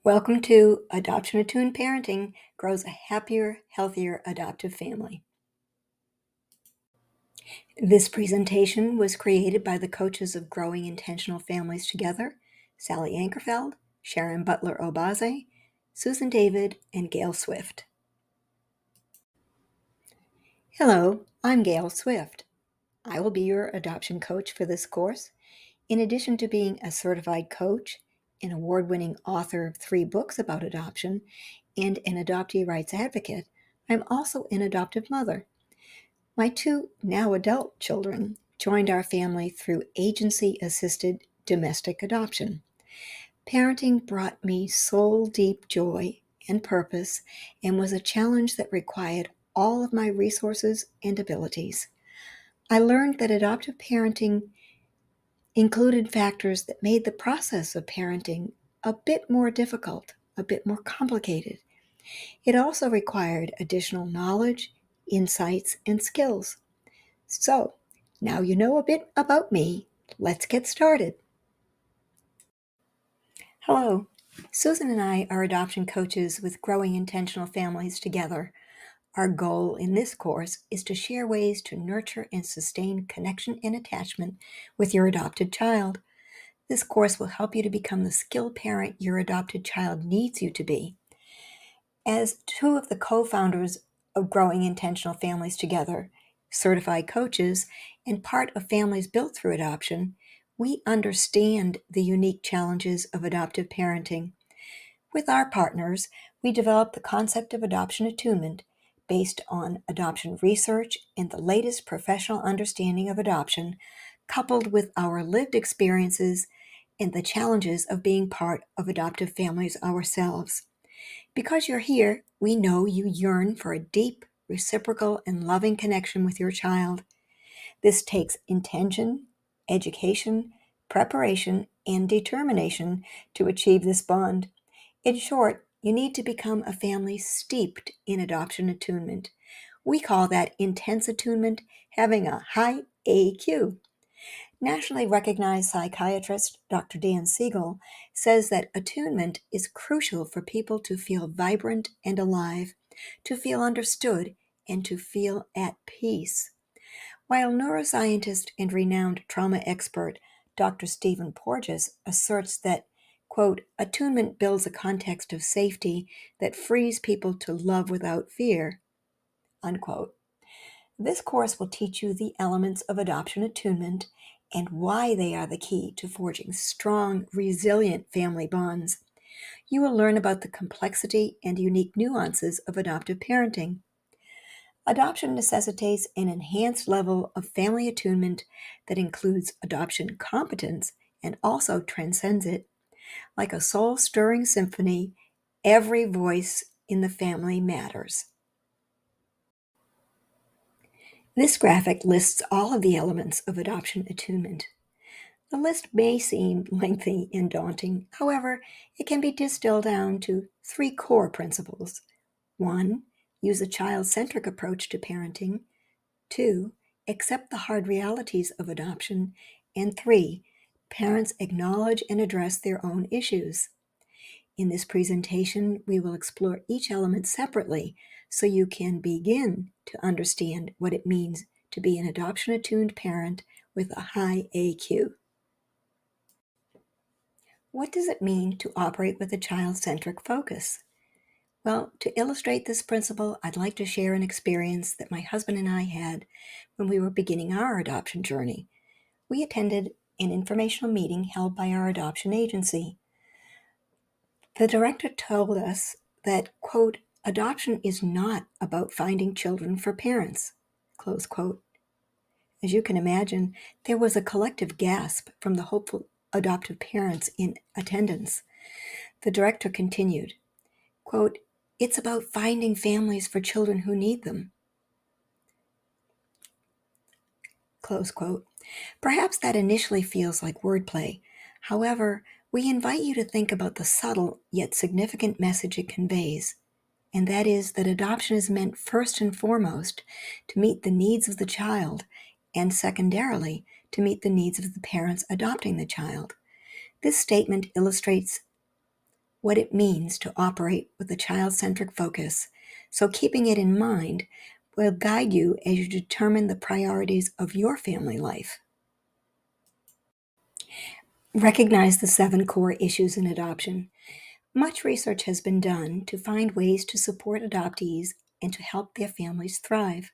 Welcome to Adoption Attuned Parenting Grows a Happier, Healthier Adoptive Family. This presentation was created by the coaches of Growing Intentional Families Together, Sally Ankerfeld, Sharon Butler-Obaze, Susan David, and Gail Swift. Hello, I'm Gail Swift. I will be your adoption coach for this course. In addition to being a certified coach, an award-winning author of 3 books about adoption, and an adoptee rights advocate, I'm also an adoptive mother. My 2 now adult children joined our family through agency-assisted domestic adoption. Parenting brought me soul-deep joy and purpose and was a challenge that required all of my resources and abilities. I learned that adoptive parenting included factors that made the process of parenting a bit more difficult, a bit more complicated. It also required additional knowledge, insights, and skills. So, now you know a bit about me. Let's get started. Hello, Susan and I are adoption coaches with Growing Intentional Families Together. Our goal in this course is to share ways to nurture and sustain connection and attachment with your adopted child. This course will help you to become the skilled parent your adopted child needs you to be. As 2 of the co-founders of Growing Intentional Families Together, certified coaches, and part of Families Built Through Adoption, we understand the unique challenges of adoptive parenting. With our partners, we developed the concept of adoption attunement based on adoption research and the latest professional understanding of adoption, coupled with our lived experiences and the challenges of being part of adoptive families ourselves. Because you're here, we know you yearn for a deep, reciprocal, and loving connection with your child. This takes intention, education, preparation, and determination to achieve this bond. In short, you need to become a family steeped in adoption attunement. We call that intense attunement having a high AQ. Nationally recognized psychiatrist Dr. Dan Siegel says that attunement is crucial for people to feel vibrant and alive, to feel understood, and to feel at peace. While neuroscientist and renowned trauma expert Dr. Stephen Porges asserts that, quote, attunement builds a context of safety that frees people to love without fear, unquote. This course will teach you the elements of adoption attunement and why they are the key to forging strong, resilient family bonds. You will learn about the complexity and unique nuances of adoptive parenting. Adoption necessitates an enhanced level of family attunement that includes adoption competence and also transcends it. Like a soul-stirring symphony, every voice in the family matters. This graphic lists all of the elements of adoption attunement. The list may seem lengthy and daunting. However, it can be distilled down to 3 core principles. 1, use a child-centric approach to parenting. 2, accept the hard realities of adoption. And 3, parents acknowledge and address their own issues. In this presentation, we will explore each element separately so you can begin to understand what it means to be an adoption-attuned parent with a high AQ. What does it mean to operate with a child-centric focus? Well, to illustrate this principle, I'd like to share an experience that my husband and I had when we were beginning our adoption journey. We attended an informational meeting held by our adoption agency. The director told us that, quote, adoption is not about finding children for parents, close quote. As you can imagine, there was a collective gasp from the hopeful adoptive parents in attendance. The director continued, quote, it's about finding families for children who need them, close quote. Perhaps that initially feels like wordplay. However, we invite you to think about the subtle yet significant message it conveys, and that is that adoption is meant first and foremost to meet the needs of the child, and secondarily to meet the needs of the parents adopting the child. This statement illustrates what it means to operate with a child-centric focus, so keeping it in mind will guide you as you determine the priorities of your family life. Recognize the 7 core issues in adoption. Much research has been done to find ways to support adoptees and to help their families thrive.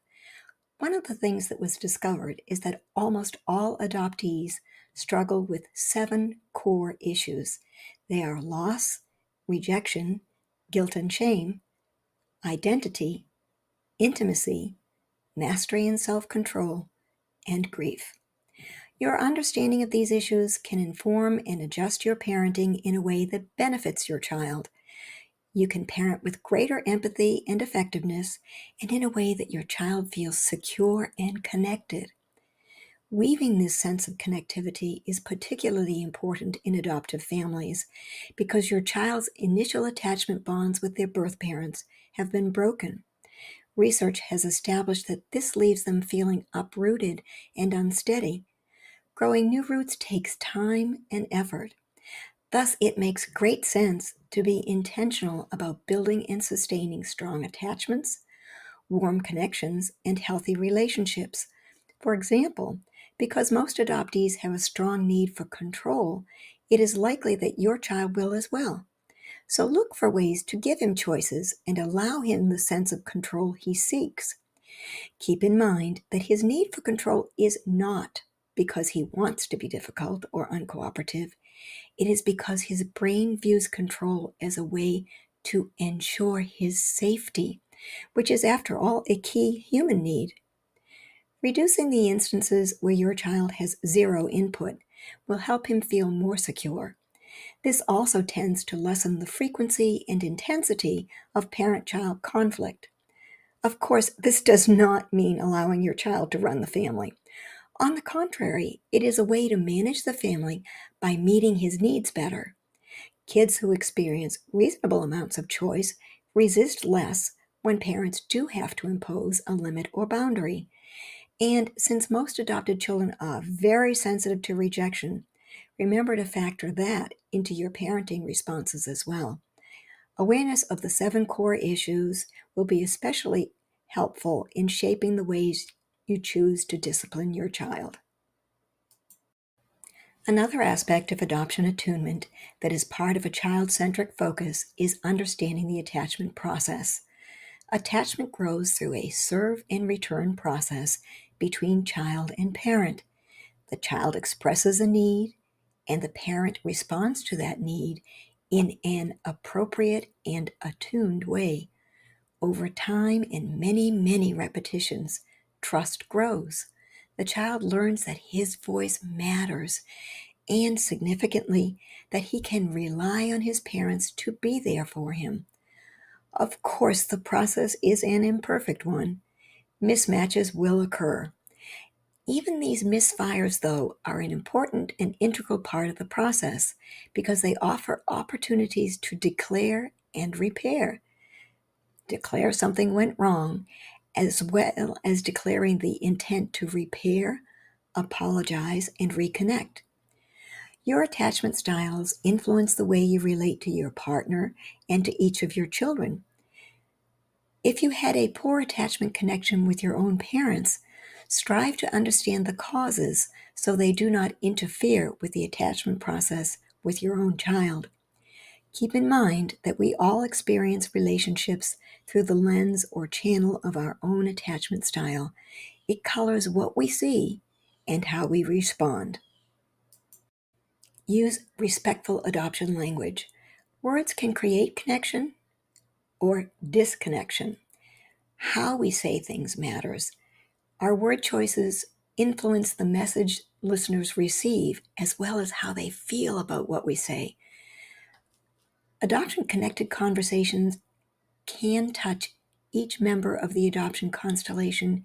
One of the things that was discovered is that almost all adoptees struggle with 7 core issues. They are loss, rejection, guilt and shame, identity, intimacy, mastery and self-control, and grief. Your understanding of these issues can inform and adjust your parenting in a way that benefits your child. You can parent with greater empathy and effectiveness, and in a way that your child feels secure and connected. Weaving this sense of connectivity is particularly important in adoptive families because your child's initial attachment bonds with their birth parents have been broken. Research has established that this leaves them feeling uprooted and unsteady. Growing new roots takes time and effort. Thus, it makes great sense to be intentional about building and sustaining strong attachments, warm connections, and healthy relationships. For example, because most adoptees have a strong need for control, it is likely that your child will as well. So look for ways to give him choices and allow him the sense of control he seeks. Keep in mind that his need for control is not because he wants to be difficult or uncooperative. It is because his brain views control as a way to ensure his safety, which is, after all, a key human need. Reducing the instances where your child has zero input will help him feel more secure. This also tends to lessen the frequency and intensity of parent-child conflict. Of course, this does not mean allowing your child to run the family. On the contrary, it is a way to manage the family by meeting his needs better. Kids who experience reasonable amounts of choice resist less when parents do have to impose a limit or boundary. And since most adopted children are very sensitive to rejection, remember to factor that into your parenting responses as well. Awareness of the 7 core issues will be especially helpful in shaping the ways you choose to discipline your child. Another aspect of adoption attunement that is part of a child-centric focus is understanding the attachment process. Attachment grows through a serve and return process between child and parent. The child expresses a need, and the parent responds to that need in an appropriate and attuned way. Over time and many, many repetitions, trust grows. The child learns that his voice matters, and significantly, that he can rely on his parents to be there for him. Of course, the process is an imperfect one. Mismatches will occur. Even these misfires, though, are an important and integral part of the process because they offer opportunities to declare and repair. Declare something went wrong, as well as declaring the intent to repair, apologize, and reconnect. Your attachment styles influence the way you relate to your partner and to each of your children. If you had a poor attachment connection with your own parents, strive to understand the causes so they do not interfere with the attachment process with your own child. Keep in mind that we all experience relationships through the lens or channel of our own attachment style. It colors what we see and how we respond. Use respectful adoption language. Words can create connection or disconnection. How we say things matters. Our word choices influence the message listeners receive as well as how they feel about what we say. Adoption-connected conversations can touch each member of the adoption constellation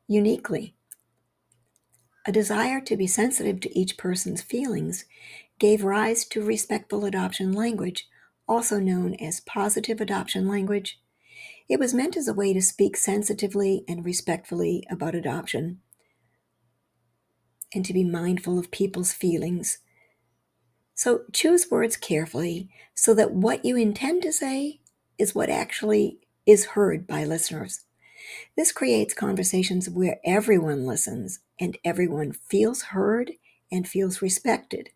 uniquely. A desire to be sensitive to each person's feelings gave rise to respectful adoption language, also known as positive adoption language. It was meant as a way to speak sensitively and respectfully about adoption and to be mindful of people's feelings. So choose words carefully so that what you intend to say is what actually is heard by listeners. This creates conversations where everyone listens and everyone feels heard and feels respected.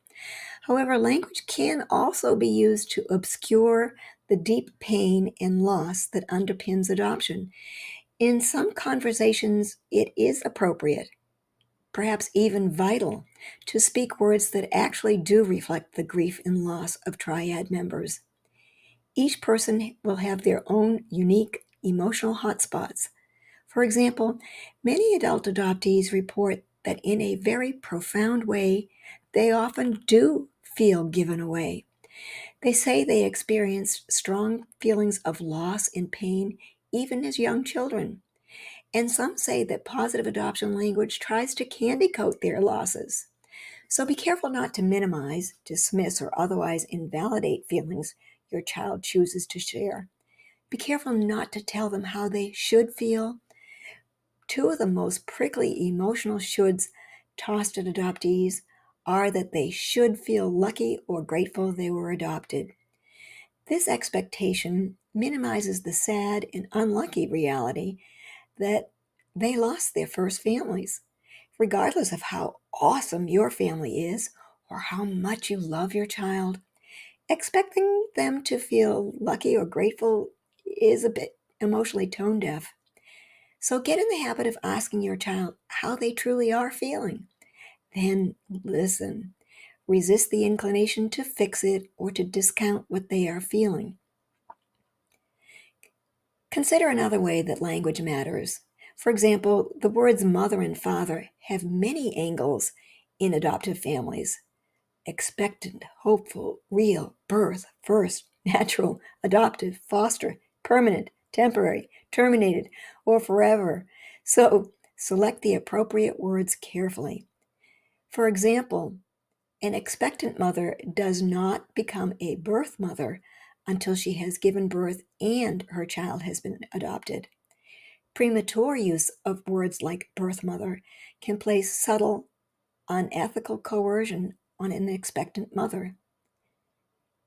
However, language can also be used to obscure the deep pain and loss that underpins adoption. In some conversations, it is appropriate, perhaps even vital, to speak words that actually do reflect the grief and loss of triad members. Each person will have their own unique emotional hotspots. For example, many adult adoptees report that in a very profound way, they often do feel given away. They say they experienced strong feelings of loss and pain even as young children. And some say that positive adoption language tries to candy coat their losses. So be careful not to minimize, dismiss, or otherwise invalidate feelings your child chooses to share. Be careful not to tell them how they should feel. Two of the most prickly emotional shoulds tossed at adoptees are that they should feel lucky or grateful they were adopted. This expectation minimizes the sad and unlucky reality that they lost their first families. Regardless of how awesome your family is or how much you love your child, expecting them to feel lucky or grateful is a bit emotionally tone deaf. So get in the habit of asking your child how they truly are feeling. Then listen. Resist the inclination to fix it or to discount what they are feeling. Consider another way that language matters. For example, the words mother and father have many angles in adoptive families: expectant, hopeful, real, birth, first, natural, adoptive, foster, permanent, temporary, terminated, or forever. So select the appropriate words carefully. For example, an expectant mother does not become a birth mother until she has given birth and her child has been adopted. Premature use of words like birth mother can place subtle, unethical coercion on an expectant mother.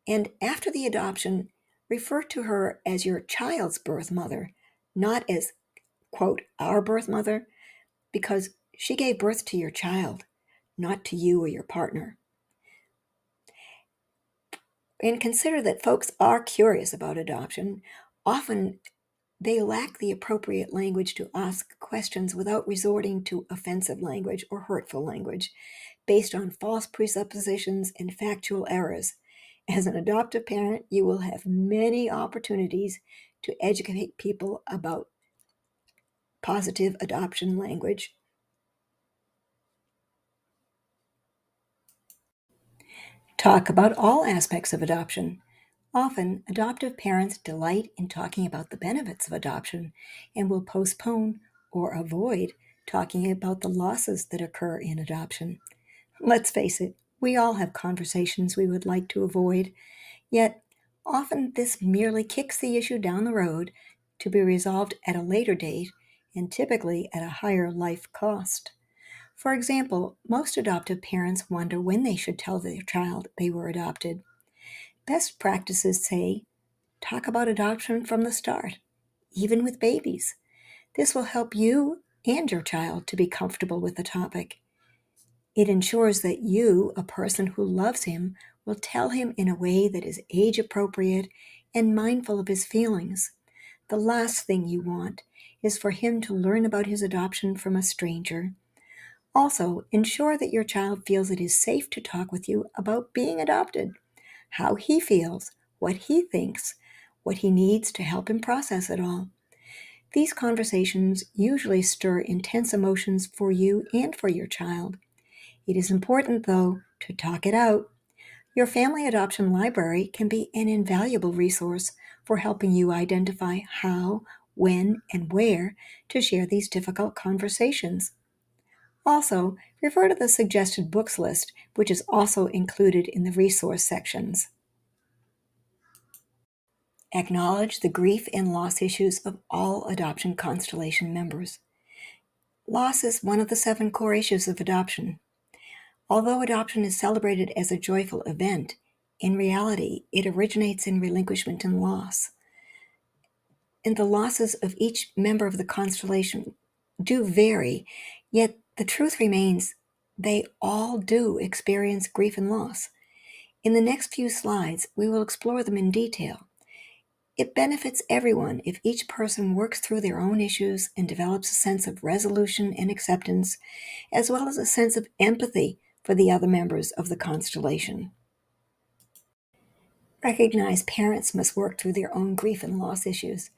And after the adoption, refer to her as your child's birth mother, not as, quote, our birth mother, because she gave birth to your child, not to you or your partner. And consider that folks are curious about adoption. Often they lack the appropriate language to ask questions without resorting to offensive language or hurtful language based on false presuppositions and factual errors. As an adoptive parent, you will have many opportunities to educate people about positive adoption language. Talk about all aspects of adoption. Often, adoptive parents delight in talking about the benefits of adoption and will postpone or avoid talking about the losses that occur in adoption. Let's face it, we all have conversations we would like to avoid, yet often this merely kicks the issue down the road to be resolved at a later date and typically at a higher life cost. For example, most adoptive parents wonder when they should tell their child they were adopted. Best practices say talk about adoption from the start, even with babies. This will help you and your child to be comfortable with the topic. It ensures that you, a person who loves him, will tell him in a way that is age appropriate and mindful of his feelings. The last thing you want is for him to learn about his adoption from a stranger. Also, ensure that your child feels it is safe to talk with you about being adopted, how he feels, what he thinks, what he needs to help him process it all. These conversations usually stir intense emotions for you and for your child. It is important, though, to talk it out. Your family adoption library can be an invaluable resource for helping you identify how, when, and where to share these difficult conversations. Also, refer to the suggested books list, which is also included in the resource sections. Acknowledge the grief and loss issues of all adoption constellation members. Loss is one of the 7 core issues of adoption. Although adoption is celebrated as a joyful event, in reality, it originates in relinquishment and loss. And the losses of each member of the constellation do vary, yet the truth remains they all do experience grief and loss. In the next few slides, we will explore them in detail. It benefits everyone if each person works through their own issues and develops a sense of resolution and acceptance, as well as a sense of empathy for the other members of the constellation. Recognize parents must work through their own grief and loss issues.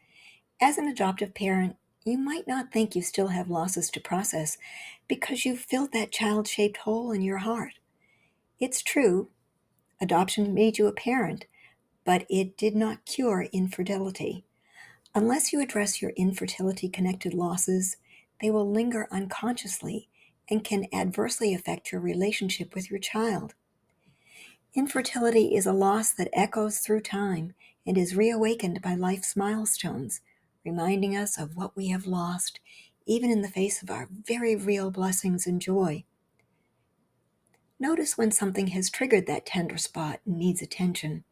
As an adoptive parent, you might not think you still have losses to process because you've filled that child-shaped hole in your heart. It's true, adoption made you a parent, but it did not cure infertility. Unless you address your infertility-connected losses, they will linger unconsciously and can adversely affect your relationship with your child. Infertility is a loss that echoes through time and is reawakened by life's milestones, reminding us of what we have lost, even in the face of our very real blessings and joy. Notice when something has triggered that tender spot and needs attention.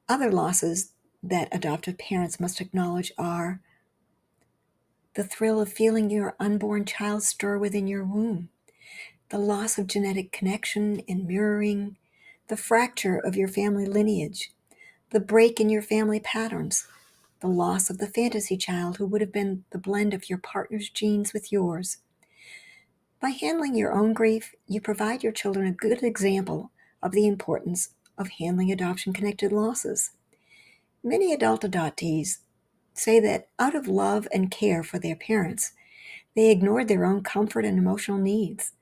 Other losses that adoptive parents must acknowledge are the thrill of feeling your unborn child stir within your womb, the loss of genetic connection and mirroring, the fracture of your family lineage, the break in your family patterns, the loss of the fantasy child who would have been the blend of your partner's genes with yours. By handling your own grief, you provide your children a good example of the importance of handling adoption-connected losses. Many adult adoptees say that out of love and care for their parents, they ignored their own comfort and emotional needs.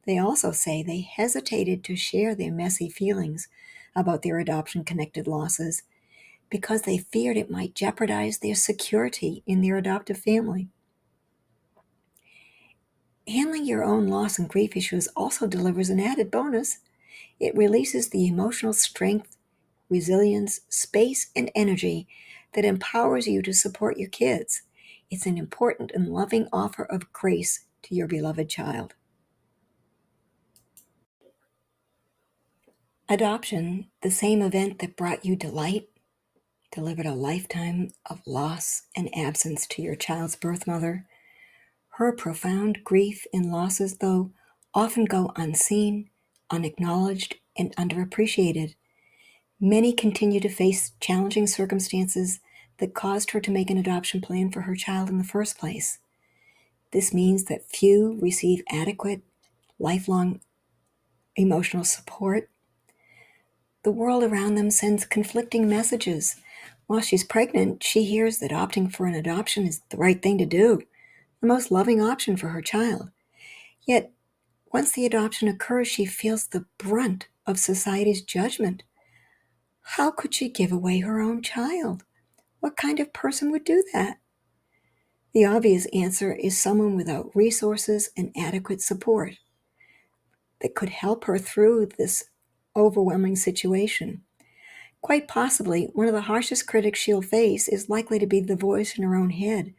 They also say they hesitated to share their messy feelings about their adoption-connected losses because they feared it might jeopardize their security in their adoptive family. Handling your own loss and grief issues also delivers an added bonus. It releases the emotional strength, resilience, space, and energy that empowers you to support your kids. It's an important and loving offer of grace to your beloved child. Adoption, the same event that brought you delight, delivered a lifetime of loss and absence to your child's birth mother. Her profound grief and losses, though, often go unseen, unacknowledged, and underappreciated. Many continue to face challenging circumstances that caused her to make an adoption plan for her child in the first place. This means that few receive adequate, lifelong emotional support. The world around them sends conflicting messages. While she's pregnant, she hears that opting for an adoption is the right thing to do, the most loving option for her child. Yet, once the adoption occurs, she feels the brunt of society's judgment. How could she give away her own child? What kind of person would do that? The obvious answer is someone without resources and adequate support that could help her through this overwhelming situation. Quite possibly, one of the harshest critics she'll face is likely to be the voice in her own head.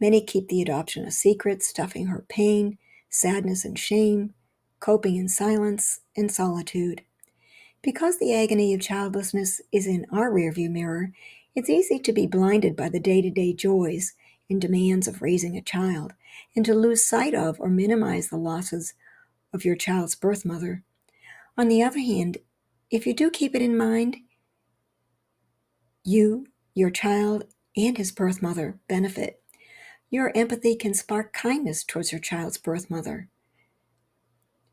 Many keep the adoption a secret, stuffing her pain, sadness, and shame, coping in silence and solitude. Because the agony of childlessness is in our rearview mirror, it's easy to be blinded by the day-to-day joys and demands of raising a child, and to lose sight of or minimize the losses of your child's birth mother. On the other hand, if you do keep it in mind, you, your child, and his birth mother benefit. Your empathy can spark kindness towards your child's birth mother.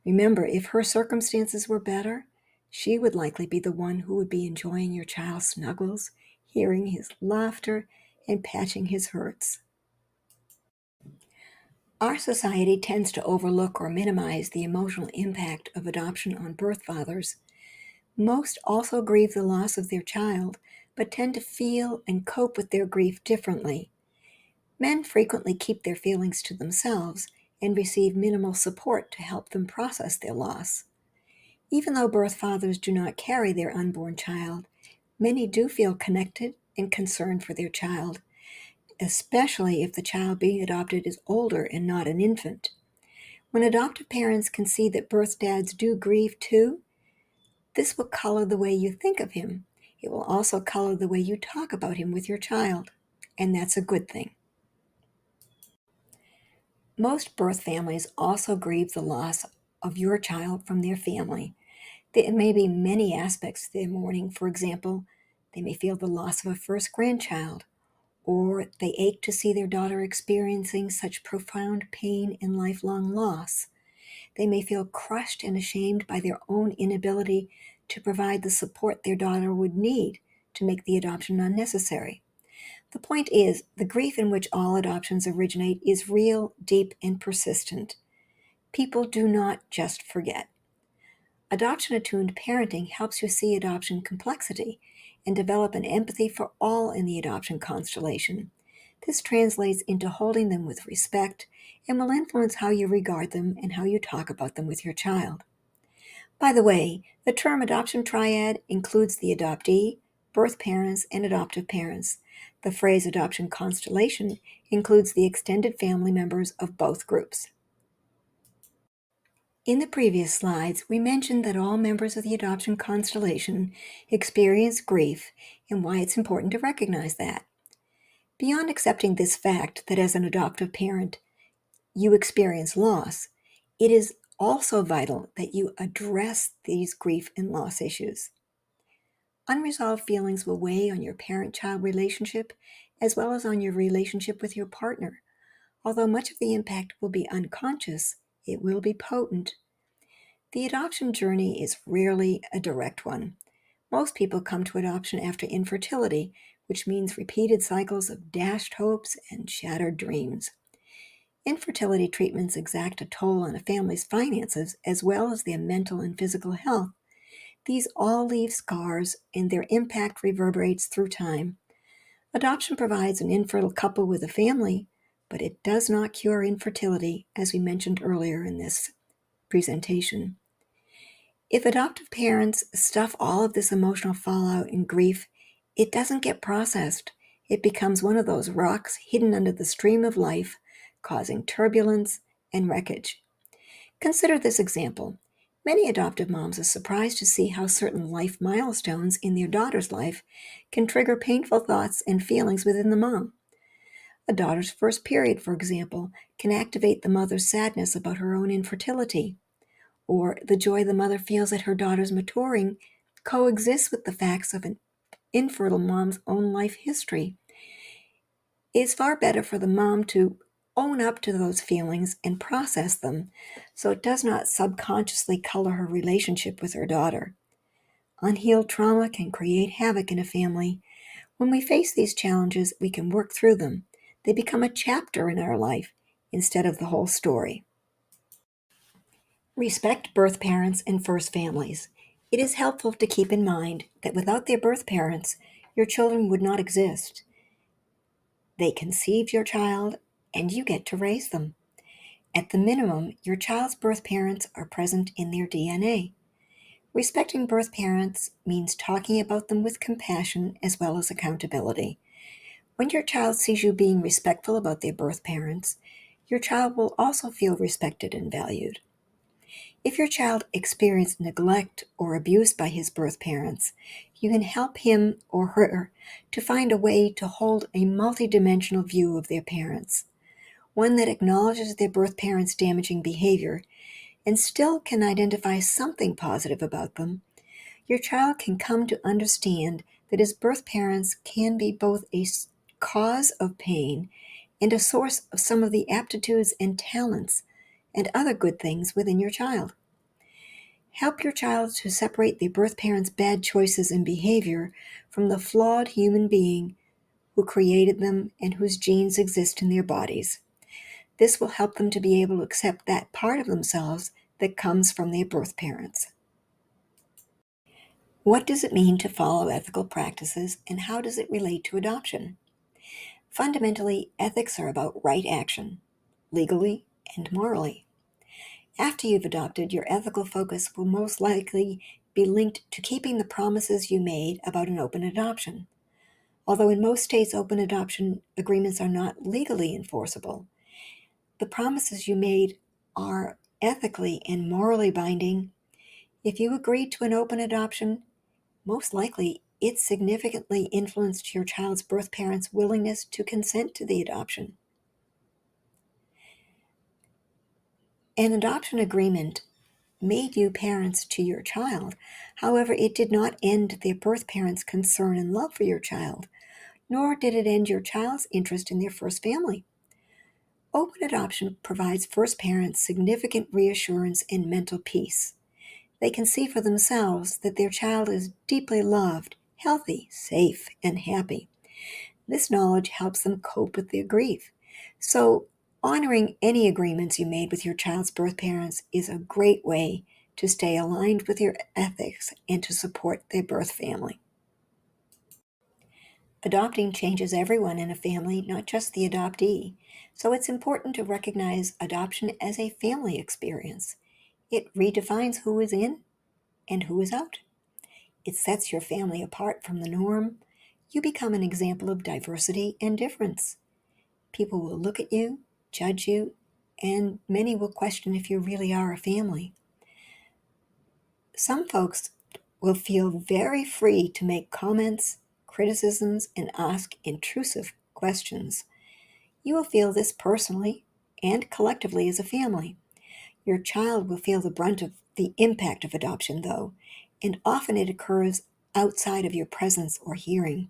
Remember, if her circumstances were better, she would likely be the one who would be enjoying your child's snuggles, hearing his laughter, and patching his hurts. Our society tends to overlook or minimize the emotional impact of adoption on birth fathers. Most also grieve the loss of their child, but tend to feel and cope with their grief differently. Men frequently keep their feelings to themselves and receive minimal support to help them process their loss. Even though birth fathers do not carry their unborn child, many do feel connected and concerned for their child, especially if the child being adopted is older and not an infant. When adoptive parents can see that birth dads do grieve too, this will color the way you think of him. It will also color the way you talk about him with your child, and that's a good thing. Most birth families also grieve the loss of your child from their family. There may be many aspects to their mourning. For example, they may feel the loss of a first grandchild, or they ache to see their daughter experiencing such profound pain and lifelong loss. They may feel crushed and ashamed by their own inability to provide the support their daughter would need to make the adoption unnecessary. The point is, the grief in which all adoptions originate is real, deep, and persistent. People do not just forget. Adoption Attuned parenting helps you see adoption complexity and develop an empathy for all in the adoption constellation. This translates into holding them with respect and will influence how you regard them and how you talk about them with your child. By the way, the term adoption triad includes the adoptee, birth parents, and adoptive parents. The phrase adoption constellation includes the extended family members of both groups. In the previous slides, we mentioned that all members of the adoption constellation experience grief and why it's important to recognize that. Beyond accepting this fact that as an adoptive parent, you experience loss, it is also vital that you address these grief and loss issues. Unresolved feelings will weigh on your parent-child relationship as well as on your relationship with your partner. Although much of the impact will be unconscious, it will be potent. The adoption journey is rarely a direct one. Most people come to adoption after infertility, which means repeated cycles of dashed hopes and shattered dreams. Infertility treatments exact a toll on a family's finances as well as their mental and physical health. These all leave scars, and their impact reverberates through time. Adoption provides an infertile couple with a family, but it does not cure infertility, as we mentioned earlier in this presentation. If adoptive parents stuff all of this emotional fallout and grief, it doesn't get processed. It becomes one of those rocks hidden under the stream of life, causing turbulence and wreckage. Consider this example. Many adoptive moms are surprised to see how certain life milestones in their daughter's life can trigger painful thoughts and feelings within the mom. A daughter's first period, for example, can activate the mother's sadness about her own infertility, or the joy the mother feels at her daughter's maturing coexists with the facts of an infertile mom's own life history. It's far better for the mom to own up to those feelings and process them so it does not subconsciously color her relationship with her daughter. Unhealed trauma can create havoc in a family. When we face these challenges, we can work through them. They become a chapter in our life instead of the whole story. Respect birth parents and first families. It is helpful to keep in mind that without their birth parents, your children would not exist. They conceived your child, and you get to raise them. At the minimum, your child's birth parents are present in their DNA. Respecting birth parents means talking about them with compassion as well as accountability. When your child sees you being respectful about their birth parents, your child will also feel respected and valued. If your child experienced neglect or abuse by his birth parents, you can help him or her to find a way to hold a multidimensional view of their parents, one that acknowledges their birth parents' damaging behavior and still can identify something positive about them. Your child can come to understand that his birth parents can be both a cause of pain and a source of some of the aptitudes and talents and other good things within your child. Help your child to separate the birth parents' bad choices and behavior from the flawed human being who created them and whose genes exist in their bodies. This will help them to be able to accept that part of themselves that comes from their birth parents. What does it mean to follow ethical practices, and how does it relate to adoption? Fundamentally, ethics are about right action, legally and morally. After you've adopted, your ethical focus will most likely be linked to keeping the promises you made about an open adoption. Although in most states open adoption agreements are not legally enforceable, the promises you made are ethically and morally binding. If you agreed to an open adoption, most likely it significantly influenced your child's birth parents' willingness to consent to the adoption. An adoption agreement made you parents to your child. However, it did not end their birth parents' concern and love for your child, nor did it end your child's interest in their first family. Open adoption provides first parents significant reassurance and mental peace. They can see for themselves that their child is deeply loved, healthy, safe, and happy. This knowledge helps them cope with their grief. So, honoring any agreements you made with your child's birth parents is a great way to stay aligned with your ethics and to support their birth family. Adopting changes everyone in a family, not just the adoptee. So it's important to recognize adoption as a family experience. It redefines who is in and who is out. It sets your family apart from the norm. You become an example of diversity and difference. People will look at you, judge you, and many will question if you really are a family. Some folks will feel very free to make comments, criticisms, and ask intrusive questions. You will feel this personally and collectively as a family. Your child will feel the brunt of the impact of adoption, though, and often it occurs outside of your presence or hearing.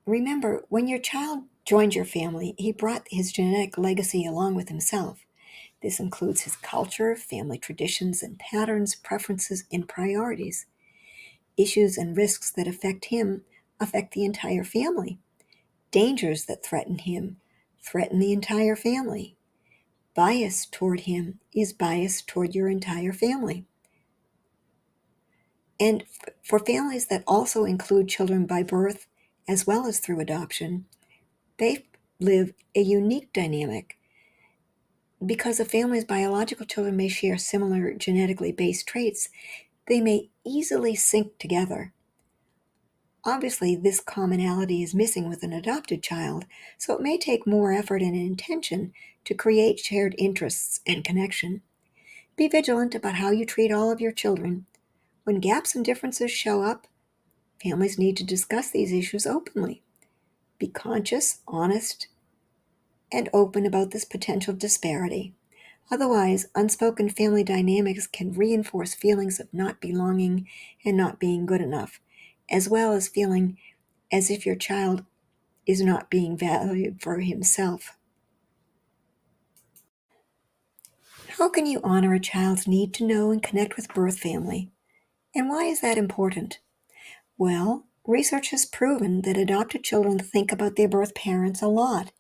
Remember, when your child joined your family, he brought his genetic legacy along with himself. This includes his culture, family traditions and patterns, preferences, and priorities. Issues and risks that affect him affect the entire family. Dangers that threaten him threaten the entire family. Bias toward him is bias toward your entire family. And for families that also include children by birth as well as through adoption, they live a unique dynamic. Because a family's biological children may share similar genetically based traits, they may easily sync together. Obviously, this commonality is missing with an adopted child, so it may take more effort and intention to create shared interests and connection. Be vigilant about how you treat all of your children. When gaps and differences show up, families need to discuss these issues openly. Be conscious, honest, and open about this potential disparity. Otherwise, unspoken family dynamics can reinforce feelings of not belonging and not being good enough, as well as feeling as if your child is not being valued for himself. How can you honor a child's need to know and connect with birth family? And why is that important? Well, research has proven that adopted children think about their birth parents a lot,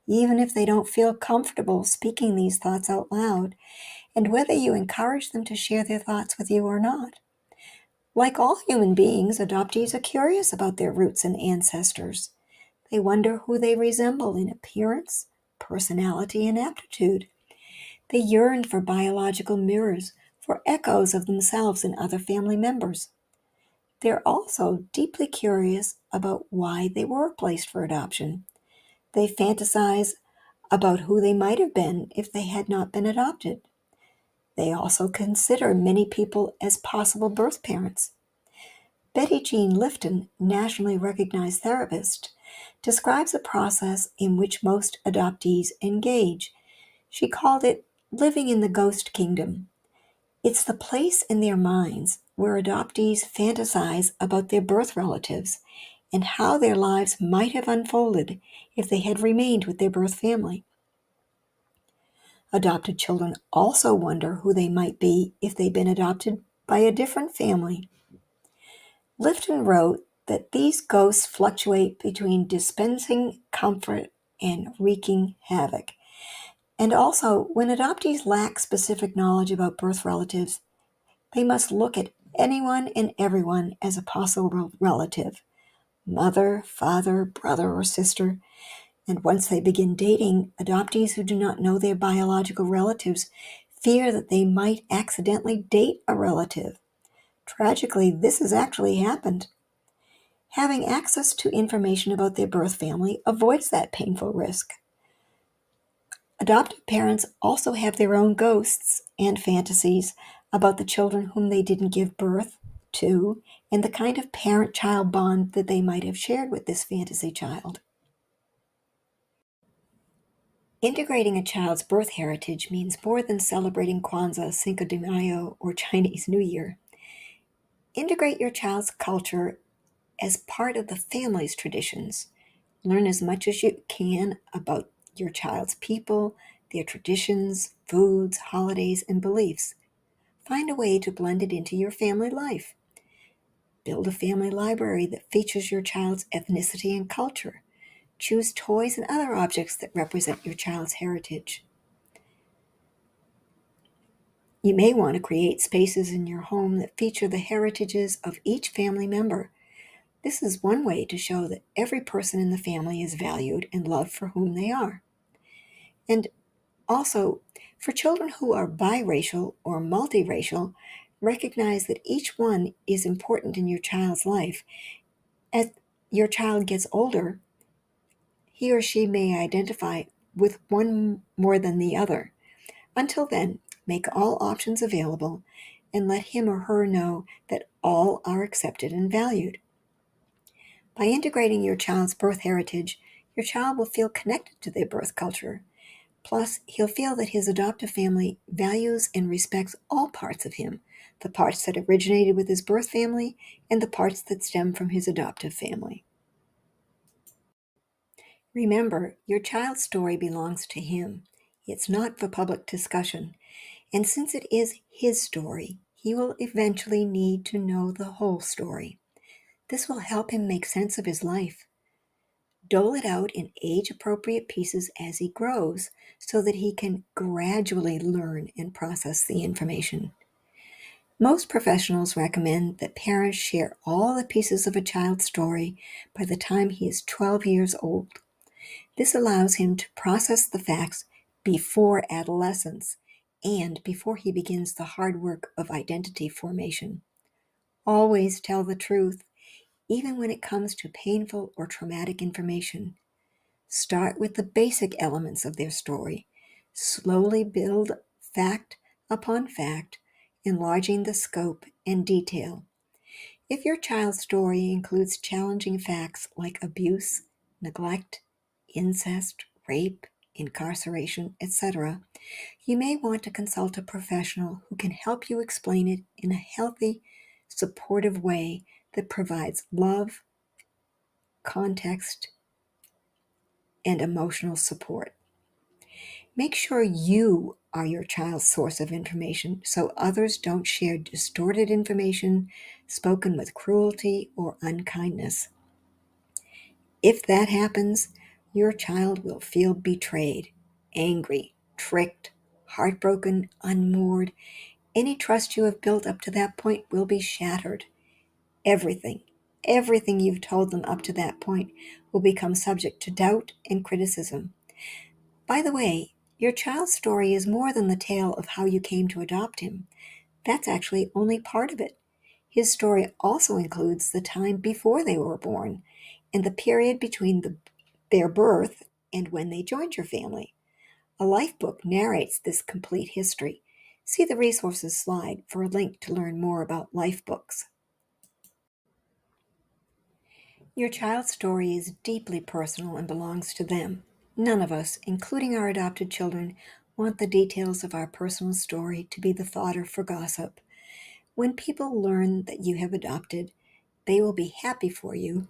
even if they don't feel comfortable speaking these thoughts out loud, and whether you encourage them to share their thoughts with you or not. Like all human beings, adoptees are curious about their roots and ancestors. They wonder who they resemble in appearance, personality, and aptitude. They yearn for biological mirrors, for echoes of themselves and other family members. They're also deeply curious about why they were placed for adoption. They fantasize about who they might have been if they had not been adopted. They also consider many people as possible birth parents. Betty Jean Lifton, nationally recognized therapist, describes a process in which most adoptees engage. She called it living in the ghost kingdom. It's the place in their minds where adoptees fantasize about their birth relatives and how their lives might have unfolded if they had remained with their birth family. Adopted children also wonder who they might be if they'd been adopted by a different family. Lifton wrote that these ghosts fluctuate between dispensing comfort and wreaking havoc. And also, when adoptees lack specific knowledge about birth relatives, they must look at anyone and everyone as a possible relative, mother, father, brother, or sister. And once they begin dating, adoptees who do not know their biological relatives fear that they might accidentally date a relative. Tragically, this has actually happened. Having access to information about their birth family avoids that painful risk. Adoptive parents also have their own ghosts and fantasies about the children whom they didn't give birth to and the kind of parent-child bond that they might have shared with this fantasy child. Integrating a child's birth heritage means more than celebrating Kwanzaa, Cinco de Mayo, or Chinese New Year. Integrate your child's culture as part of the family's traditions. Learn as much as you can about your child's people, their traditions, foods, holidays, and beliefs. Find a way to blend it into your family life. Build a family library that features your child's ethnicity and culture. Choose toys and other objects that represent your child's heritage. You may want to create spaces in your home that feature the heritages of each family member. This is one way to show that every person in the family is valued and loved for whom they are. And also, for children who are biracial or multiracial, recognize that each one is important in your child's life. As your child gets older, he or she may identify with one more than the other. Until then, make all options available and let him or her know that all are accepted and valued. By integrating your child's birth heritage, your child will feel connected to their birth culture. Plus, he'll feel that his adoptive family values and respects all parts of him, the parts that originated with his birth family and the parts that stem from his adoptive family. Remember, your child's story belongs to him. It's not for public discussion. And since it is his story, he will eventually need to know the whole story. This will help him make sense of his life. Dole it out in age-appropriate pieces as he grows so that he can gradually learn and process the information. Most professionals recommend that parents share all the pieces of a child's story by the time he is 12 years old. This allows him to process the facts before adolescence and before he begins the hard work of identity formation. Always tell the truth, even when it comes to painful or traumatic information. Start with the basic elements of their story. Slowly build fact upon fact, enlarging the scope and detail. If your child's story includes challenging facts like abuse, neglect, incest, rape, incarceration, etc., you may want to consult a professional who can help you explain it in a healthy, supportive way that provides love, context, and emotional support. Make sure you are your child's source of information so others don't share distorted information spoken with cruelty or unkindness. If that happens, your child will feel betrayed, angry, tricked, heartbroken, unmoored. Any trust you have built up to that point will be shattered. Everything you've told them up to that point will become subject to doubt and criticism. By the way, your child's story is more than the tale of how you came to adopt him. That's actually only part of it. His story also includes the time before they were born and the period between their birth and when they joined your family. A life book narrates this complete history. See the resources slide for a link to learn more about life books. Your child's story is deeply personal and belongs to them. None of us, including our adopted children, want the details of our personal story to be the fodder for gossip. When people learn that you have adopted, they will be happy for you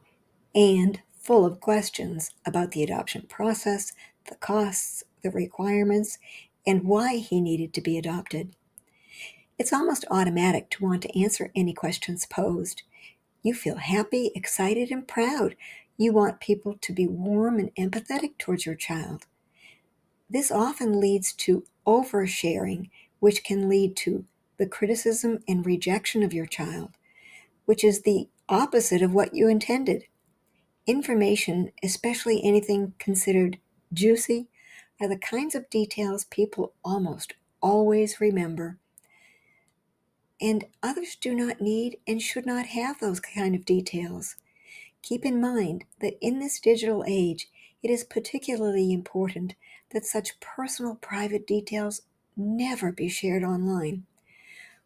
and full of questions about the adoption process, the costs, the requirements, and why he needed to be adopted. It's almost automatic to want to answer any questions posed. You feel happy, excited, and proud. You want people to be warm and empathetic towards your child. This often leads to oversharing, which can lead to the criticism and rejection of your child, which is the opposite of what you intended. Information, especially anything considered juicy, are the kinds of details people almost always remember. And others do not need and should not have those kind of details. Keep in mind that in this digital age, It is particularly important that such personal private details never be shared online.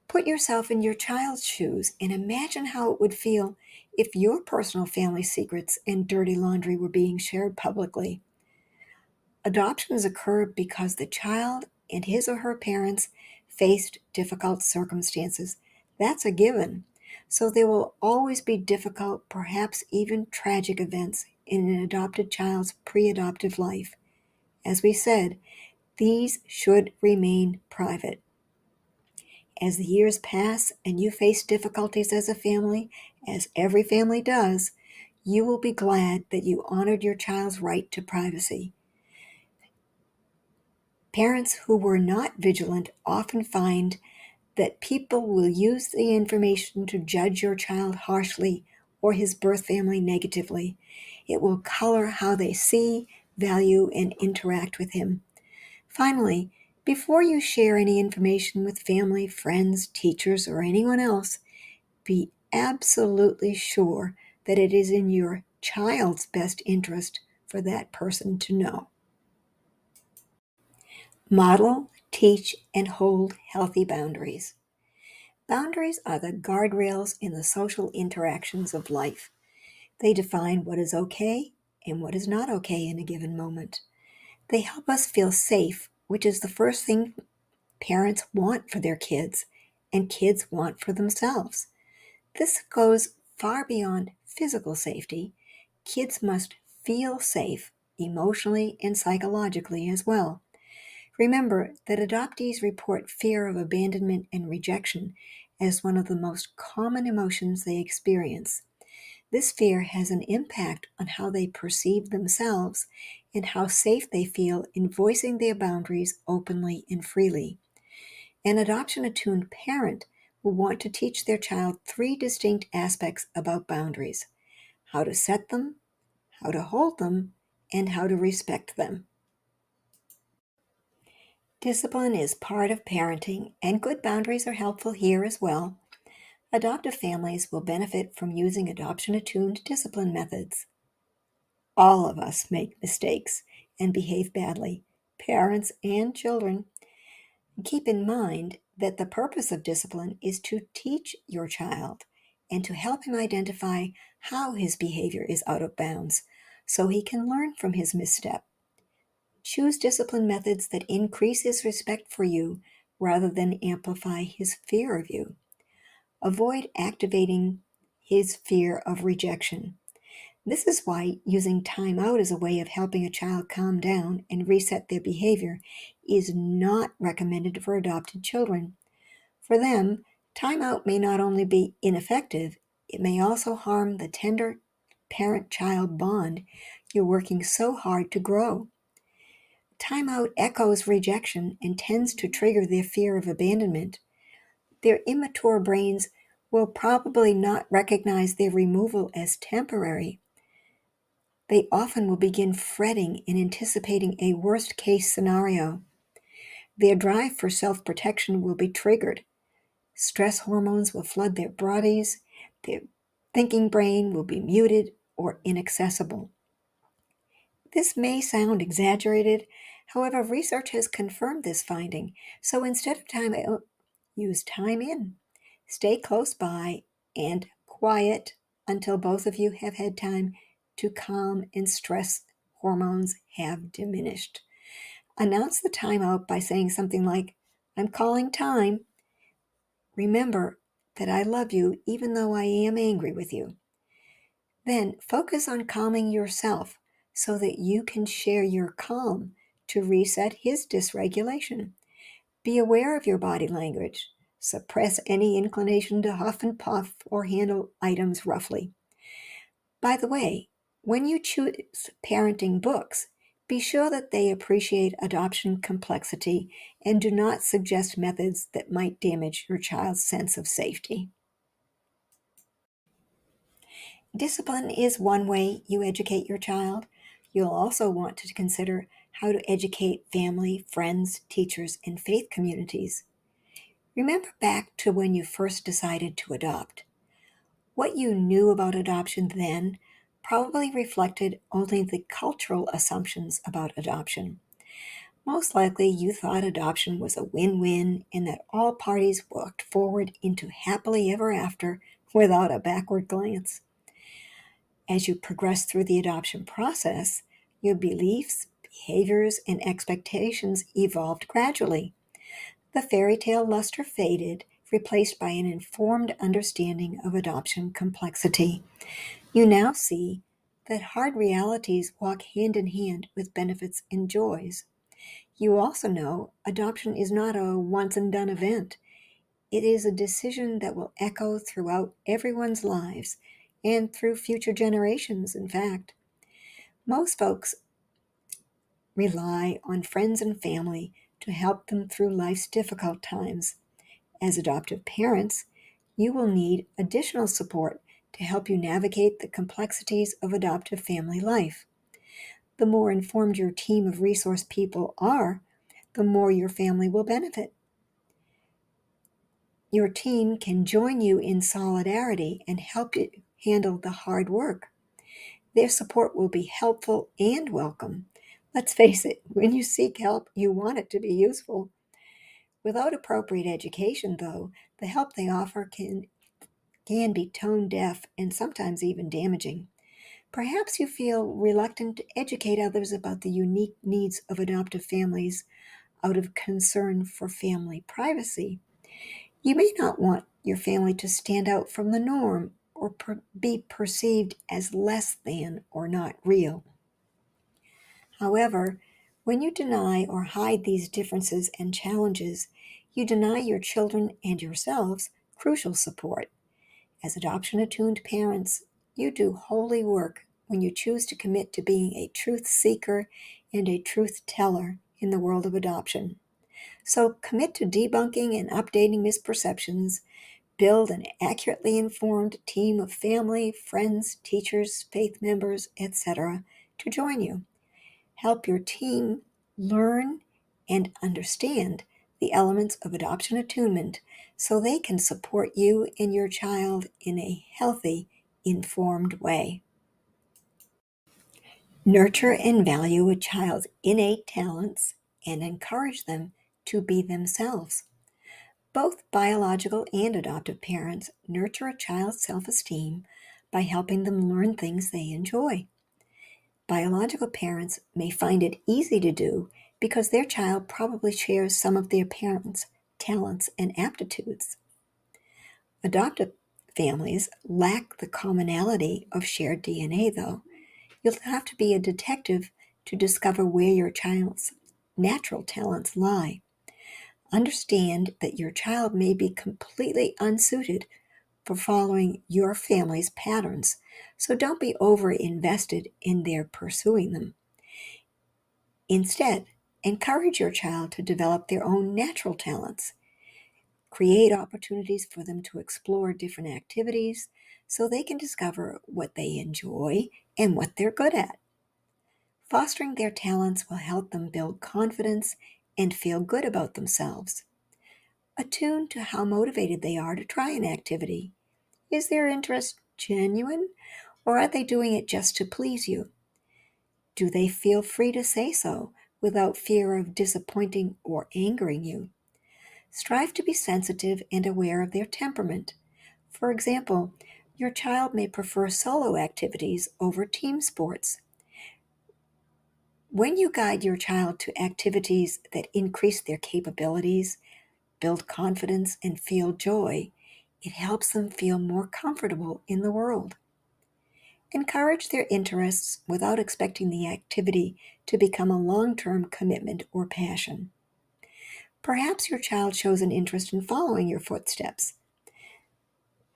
Put yourself in your child's shoes and imagine how it would feel if your personal family secrets and dirty laundry were being shared publicly. Adoptions occur because the child and his or her parents faced difficult circumstances. That's a given. So there will always be difficult, perhaps even tragic events in an adopted child's pre-adoptive life. As we said, these should remain private. As the years pass and you face difficulties as a family, as every family does, you will be glad that you honored your child's right to privacy. Parents who were not vigilant often find that people will use the information to judge your child harshly or his birth family negatively. It will color how they see, value, and interact with him. Finally, before you share any information with family, friends, teachers, or anyone else, be absolutely sure that it is in your child's best interest for that person to know. Model, teach, and hold healthy boundaries. Boundaries are the guardrails in the social interactions of life. They define what is okay and what is not okay in a given moment. They help us feel safe, which is the first thing parents want for their kids and kids want for themselves. This goes far beyond physical safety. Kids must feel safe emotionally and psychologically as well. Remember that adoptees report fear of abandonment and rejection as one of the most common emotions they experience. This fear has an impact on how they perceive themselves and how safe they feel in voicing their boundaries openly and freely. An adoption-attuned parent will want to teach their child three distinct aspects about boundaries: how to set them, how to hold them, and how to respect them. Discipline is part of parenting, and good boundaries are helpful here as well. Adoptive families will benefit from using adoption-attuned discipline methods. All of us make mistakes and behave badly, parents and children. Keep in mind that the purpose of discipline is to teach your child and to help him identify how his behavior is out of bounds so he can learn from his misstep. Choose discipline methods that increase his respect for you rather than amplify his fear of you. Avoid activating his fear of rejection. This is why using time out as a way of helping a child calm down and reset their behavior is not recommended for adopted children. For them, time out may not only be ineffective, it may also harm the tender parent-child bond you're working so hard to grow. Time out echoes rejection and tends to trigger their fear of abandonment. Their immature brains will probably not recognize their removal as temporary. They often will begin fretting and anticipating a worst-case scenario. Their drive for self-protection will be triggered. Stress hormones will flood their bodies. Their thinking brain will be muted or inaccessible. This may sound exaggerated. However, research has confirmed this finding. So instead of time out, use time in. Stay close by and quiet until both of you have had time to calm and stress hormones have diminished. Announce the timeout by saying something like, "I'm calling time. Remember that I love you even though I am angry with you." Then focus on calming yourself so that you can share your calm to reset his dysregulation. Be aware of your body language. Suppress any inclination to huff and puff or handle items roughly. By the way, when you choose parenting books, be sure that they appreciate adoption complexity and do not suggest methods that might damage your child's sense of safety. Discipline is one way you educate your child. You'll also want to consider how to educate family, friends, teachers, and faith communities. Remember back to when you first decided to adopt. What you knew about adoption then probably reflected only the cultural assumptions about adoption. Most likely, you thought adoption was a win-win and that all parties walked forward into happily ever after without a backward glance. As you progress through the adoption process, your beliefs, behaviors, and expectations evolved gradually. The fairy tale luster faded, replaced by an informed understanding of adoption complexity. You now see that hard realities walk hand in hand with benefits and joys. You also know adoption is not a once and done event. It is a decision that will echo throughout everyone's lives and through future generations, in fact. Most folks rely on friends and family to help them through life's difficult times. As adoptive parents, you will need additional support to help you navigate the complexities of adoptive family life. The more informed your team of resource people are, the more your family will benefit. Your team can join you in solidarity and help you handle the hard work. Their support will be helpful and welcome. Let's face it, when you seek help, you want it to be useful. Without appropriate education, though, the help they offer can be tone deaf and sometimes even damaging. Perhaps you feel reluctant to educate others about the unique needs of adoptive families out of concern for family privacy. You may not want your family to stand out from the norm or be perceived as less than or not real. However, when you deny or hide these differences and challenges, you deny your children and yourselves crucial support. As adoption attuned parents, you do holy work when you choose to commit to being a truth seeker and a truth teller in the world of adoption. So commit to debunking and updating misperceptions, build an accurately informed team of family, friends, teachers, faith members, etc. to join you. Help your team learn and understand the elements of adoption attunement so they can support you and your child in a healthy, informed way. Nurture and value a child's innate talents and encourage them to be themselves. Both biological and adoptive parents nurture a child's self-esteem by helping them learn things they enjoy. Biological parents may find it easy to do because their child probably shares some of their parents' talents and aptitudes. Adoptive families lack the commonality of shared DNA, though. You'll have to be a detective to discover where your child's natural talents lie. Understand that your child may be completely unsuited for following your family's patterns, so don't be over-invested in their pursuing them. Instead, encourage your child to develop their own natural talents. Create opportunities for them to explore different activities so they can discover what they enjoy and what they're good at. Fostering their talents will help them build confidence and feel good about themselves. Attune to how motivated they are to try an activity. Is their interest genuine, or are they doing it just to please you? Do they feel free to say so without fear of disappointing or angering you? Strive to be sensitive and aware of their temperament. For example, your child may prefer solo activities over team sports. When you guide your child to activities that increase their capabilities, build confidence, and feel joy, it helps them feel more comfortable in the world. Encourage their interests without expecting the activity to become a long-term commitment or passion. Perhaps your child shows an interest in following your footsteps.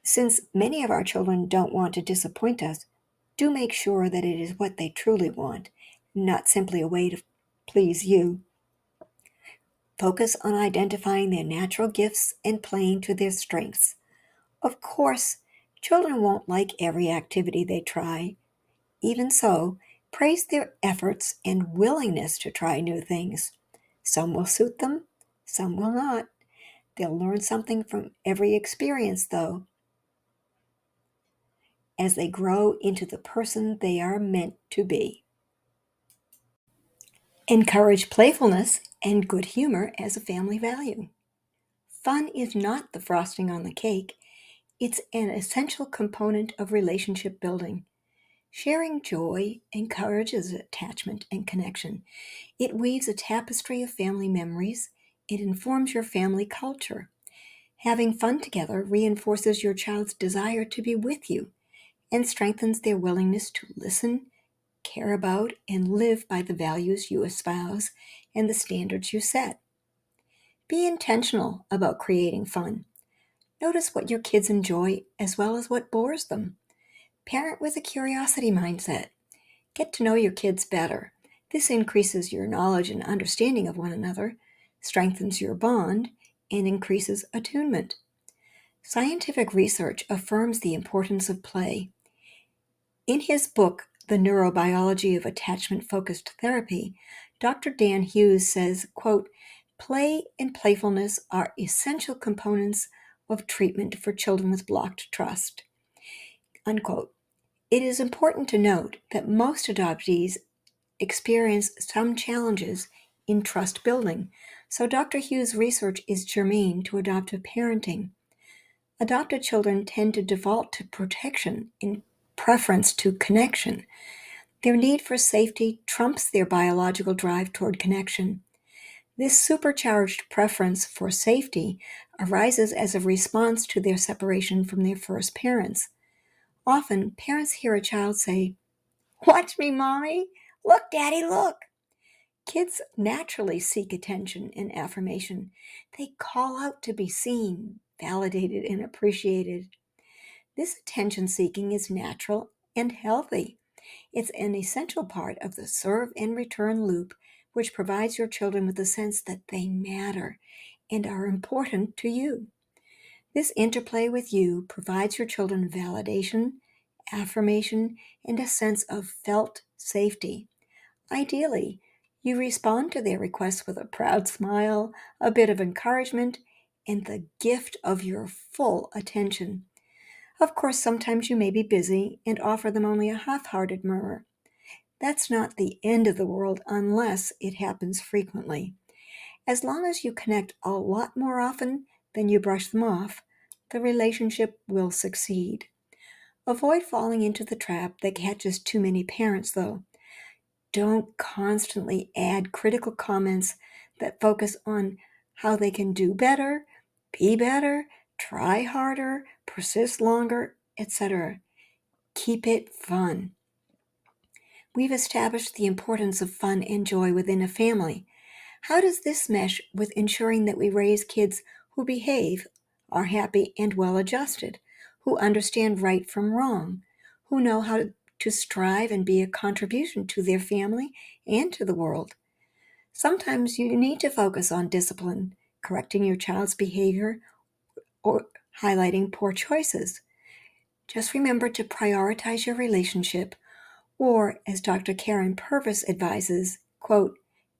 Since many of our children don't want to disappoint us, do make sure that it is what they truly want, not simply a way to please you. Focus on identifying their natural gifts and playing to their strengths. Of course, children won't like every activity they try. Even so, praise their efforts and willingness to try new things. Some will suit them, some will not. They'll learn something from every experience, though. as they grow into the person they are meant to be. Encourage playfulness and good humor as a family value. Fun is not the frosting on the cake, it's an essential component of relationship building. Sharing joy encourages attachment and connection. It weaves a tapestry of family memories. It informs your family culture. Having fun together reinforces your child's desire to be with you and strengthens their willingness to listen, care about, and live by the values you espouse and the standards you set. Be intentional about creating fun. Notice what your kids enjoy as well as what bores them. Parent with a curiosity mindset. Get to know your kids better. This increases your knowledge and understanding of one another, strengthens your bond, and increases attunement. Scientific research affirms the importance of play. In his book, The Neurobiology of Attachment-Focused Therapy, Dr. Dan Hughes says, quote, "Play and playfulness are essential components of treatment for children with blocked trust." Unquote. It is important to note that most adoptees experience some challenges in trust building, so Dr. Hughes' research is germane to adoptive parenting. Adopted children tend to default to protection in preference to connection. Their need for safety trumps their biological drive toward connection. This supercharged preference for safety arises as a response to their separation from their first parents. Often, parents hear a child say, "Watch me, Mommy! Look, Daddy, look!" Kids naturally seek attention and affirmation. They call out to be seen, validated, and appreciated. This attention seeking is natural and healthy. It's an essential part of the serve and return loop, which provides your children with a sense that they matter and are important to you. This interplay with you provides your children validation, affirmation, and a sense of felt safety. Ideally, you respond to their requests with a proud smile, a bit of encouragement, and the gift of your full attention. Of course, sometimes you may be busy and offer them only a half-hearted murmur. That's not the end of the world unless it happens frequently. As long as you connect a lot more often than you brush them off, the relationship will succeed. Avoid falling into the trap that catches too many parents, though. Don't constantly add critical comments that focus on how they can do better, be better, try harder, persist longer, etc. Keep it fun. We've established the importance of fun and joy within a family. How does this mesh with ensuring that we raise kids who behave, are happy and well-adjusted, who understand right from wrong, who know how to strive and be a contribution to their family and to the world? Sometimes you need to focus on discipline, correcting your child's behavior, or highlighting poor choices. Just remember to prioritize your relationship, or as Dr. Karen Purvis advises, quote,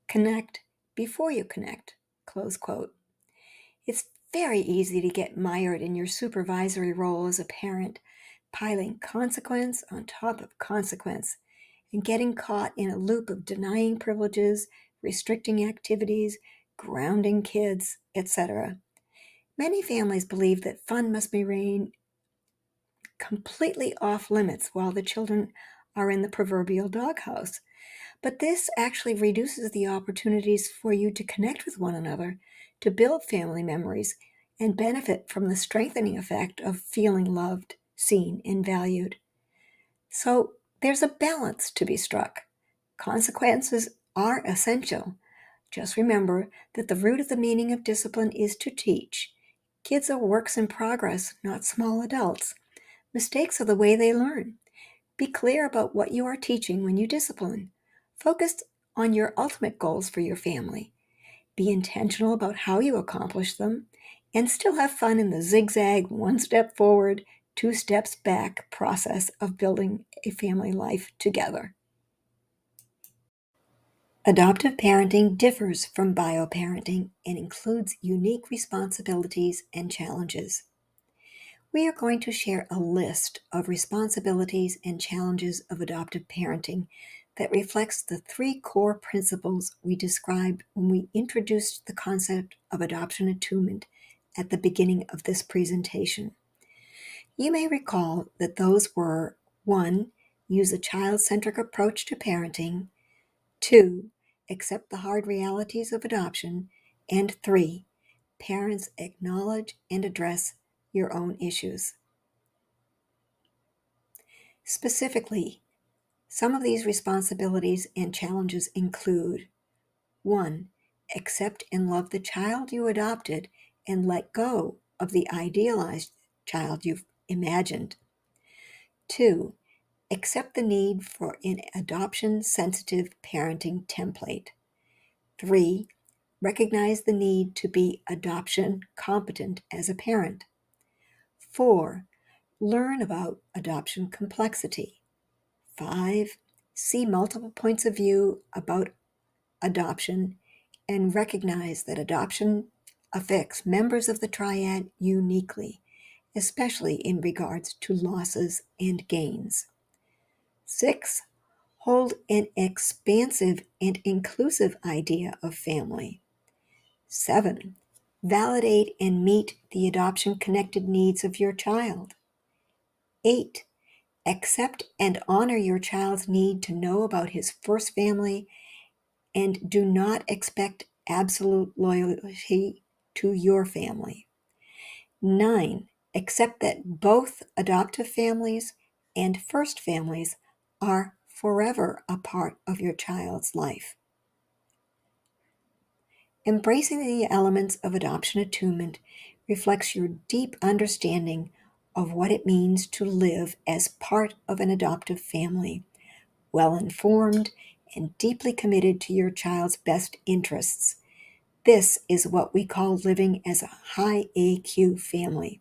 "Connect before you connect," close quote. It's very easy to get mired in your supervisory role as a parent, piling consequence on top of consequence, and getting caught in a loop of denying privileges, restricting activities, grounding kids, etc. Many families believe that fun must remain completely off limits while the children are in the proverbial doghouse. But this actually reduces the opportunities for you to connect with one another, to build family memories, and benefit from the strengthening effect of feeling loved, seen, and valued. So there's a balance to be struck. Consequences are essential. Just remember that the root of the meaning of discipline is to teach. Kids are works in progress, not small adults. Mistakes are the way they learn. Be clear about what you are teaching when you discipline. Focus on your ultimate goals for your family. Be intentional about how you accomplish them, and still have fun in the zigzag, one step forward, two steps back process of building a family life together. Adoptive parenting differs from bioparenting and includes unique responsibilities and challenges. We are going to share a list of responsibilities and challenges of adoptive parenting that reflects the three core principles we described when we introduced the concept of adoption attunement at the beginning of this presentation. You may recall that those were 1. Use a child-centric approach to parenting, 2. Accept the hard realities of adoption, and 3. Parents acknowledge and address your own issues. Specifically, some of these responsibilities and challenges include 1. Accept and love the child you adopted and let go of the idealized child you've imagined. 2. Accept the need for an adoption-sensitive parenting template. 3. Recognize the need to be adoption competent as a parent. 4. Learn about adoption complexity. 5. See multiple points of view about adoption and recognize that adoption affects members of the triad uniquely, especially in regards to losses and gains. 6. Hold an expansive and inclusive idea of family. 7. Validate and meet the adoption-connected needs of your child. 8. Accept and honor your child's need to know about his first family and do not expect absolute loyalty to your family. 9. Accept that both adoptive families and first families are forever a part of your child's life. Embracing the elements of adoption attunement reflects your deep understanding of what it means to live as part of an adoptive family, well-informed and deeply committed to your child's best interests. This is what we call living as a high AQ family.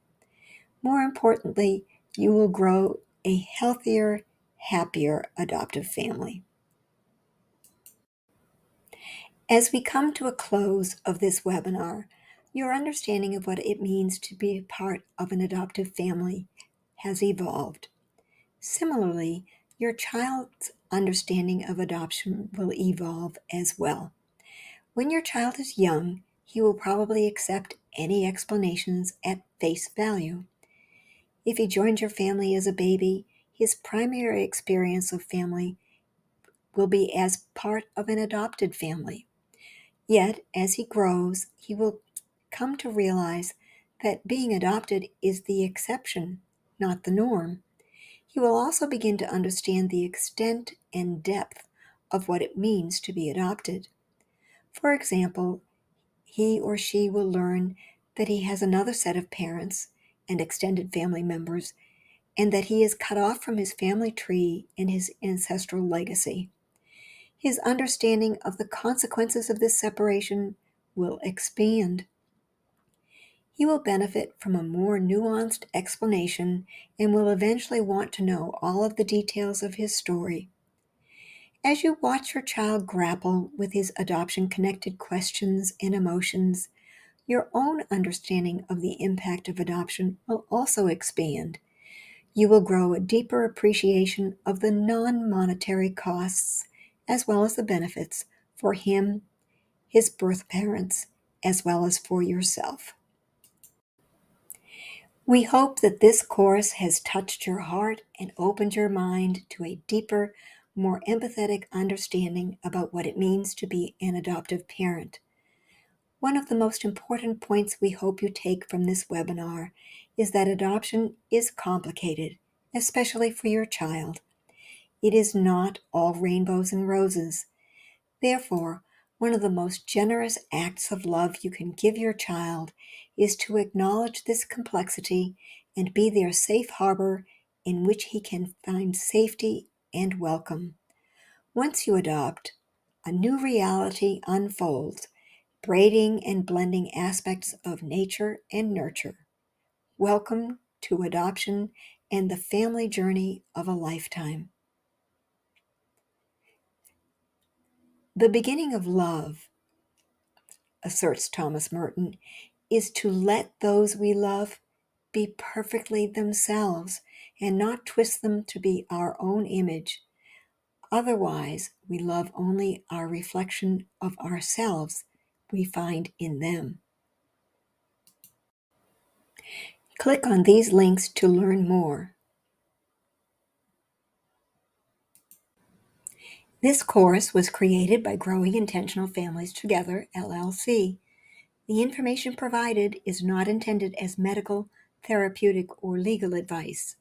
More importantly, you will grow a healthier, happier adoptive family. As we come to a close of this webinar, your understanding of what it means to be a part of an adoptive family has evolved. Similarly, your child's understanding of adoption will evolve as well. When your child is young, he will probably accept any explanations at face value. If he joins your family as a baby, his primary experience of family will be as part of an adopted family. Yet, as he grows, he will come to realize that being adopted is the exception, not the norm. He will also begin to understand the extent and depth of what it means to be adopted. For example, he or she will learn that he has another set of parents and extended family members, and that he is cut off from his family tree and his ancestral legacy. His understanding of the consequences of this separation will expand. He will benefit from a more nuanced explanation and will eventually want to know all of the details of his story. As you watch your child grapple with his adoption-connected questions and emotions, your own understanding of the impact of adoption will also expand. You will grow a deeper appreciation of the non-monetary costs as well as the benefits for him, his birth parents, as well as for yourself. We hope that this course has touched your heart and opened your mind to a deeper, more empathetic understanding about what it means to be an adoptive parent. One of the most important points we hope you take from this webinar is that adoption is complicated, especially for your child. It is not all rainbows and roses. Therefore, one of the most generous acts of love you can give your child is to acknowledge this complexity and be their safe harbor in which he can find safety and welcome. Once you adopt, a new reality unfolds, braiding and blending aspects of nature and nurture. Welcome to adoption and the family journey of a lifetime. The beginning of love, asserts Thomas Merton, is to let those we love be perfectly themselves and not twist them to be our own image. Otherwise, we love only our reflection of ourselves we find in them. Click on these links to learn more. This course was created by Growing Intentional Families Together, LLC. The information provided is not intended as medical, therapeutic, or legal advice.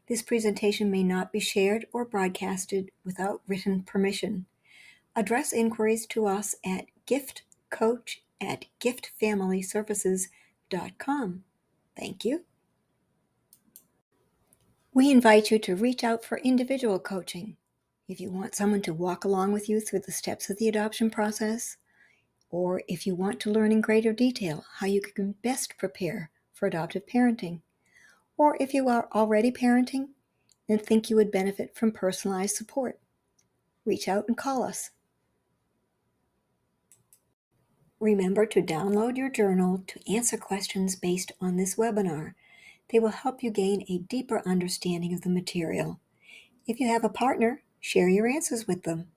This presentation may not be shared or broadcasted without written permission. Address inquiries to us at giftcoach@giftfamilyservices.com. Thank you. We invite you to reach out for individual coaching. If you want someone to walk along with you through the steps of the adoption process, or if you want to learn in greater detail how you can best prepare for adoptive parenting, or if you are already parenting and think you would benefit from personalized support, reach out and call us. Remember to download your journal to answer questions based on this webinar. They will help you gain a deeper understanding of the material. If you have a partner, share your answers with them.